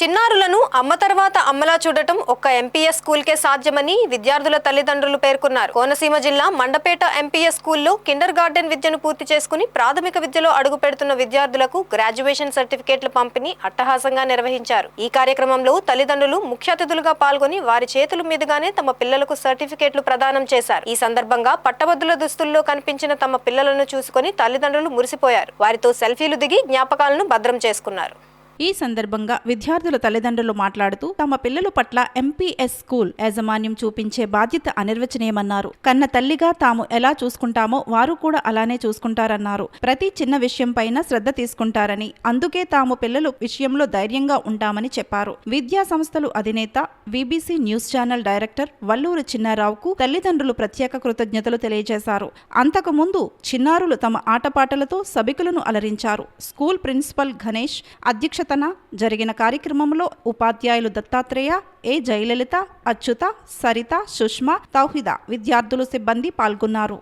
చిన్నారులను అమ్మ తర్వాత అమ్మలా చూడటం ఒక్క ఎంపీఎస్ స్కూల్కే సాధ్యమని విద్యార్థుల తల్లిదండ్రులు పేర్కొన్నారు. కోనసీమ జిల్లా మండపేట ఎంపీఎస్ స్కూల్లో కిండర్ గార్డెన్ విద్యను పూర్తి చేసుకుని ప్రాథమిక విద్యలో అడుగు పెడుతున్న విద్యార్థులకు గ్రాడ్యుయేషన్ సర్టిఫికేట్ల పంపిణీ అట్టహాసంగా నిర్వహించారు. ఈ కార్యక్రమంలో తల్లిదండ్రులు ముఖ్య అతిథులుగా పాల్గొని వారి చేతుల మీదుగానే తమ పిల్లలకు సర్టిఫికేట్లు ప్రదానం చేశారు. ఈ సందర్భంగా పట్టభద్రుల దుస్తుల్లో కనిపించిన తమ పిల్లలను చూసుకుని తల్లిదండ్రులు మురిసిపోయారు. వారితో సెల్ఫీలు దిగి జ్ఞాపకాలను భద్రం చేసుకున్నారు. ఈ సందర్భంగా విద్యార్థుల తల్లిదండ్రులు మాట్లాడుతూ తమ పిల్లల పట్ల ఎంపీఎస్ స్కూల్ యాజమాన్యం చూపించే బాధ్యత అనిర్వచనీయమన్నారు. కన్న తల్లిగా తాము ఎలా చూసుకుంటామో వారు కూడా అలానే చూసుకుంటారన్నారు. ప్రతి చిన్న విషయం పైన శ్రద్ధ తీసుకుంటారని, అందుకే తాము పిల్లలు విషయంలో ధైర్యంగా ఉంటామని చెప్పారు. విద్యా సంస్థలు అధినేత BBC news channel director Valluru చిన్నారావుకు తల్లిదండ్రులు ప్రత్యేక కృతజ్ఞతలు తెలియజేశారు. అంతకుముందు చిన్నారులు తమ ఆటపాటలతో సభికులను అలరించారు. స్కూల్ ప్రిన్సిపల్ గణేష్ అధ్యక్షతన జరిగిన కార్యక్రమంలో ఉపాధ్యాయులు దత్తాత్రేయ, ఏ జయలలిత, అచ్యుత, సరిత, సుష్మా, తౌహిద, విద్యార్థులు, సిబ్బంది పాల్గొన్నారు.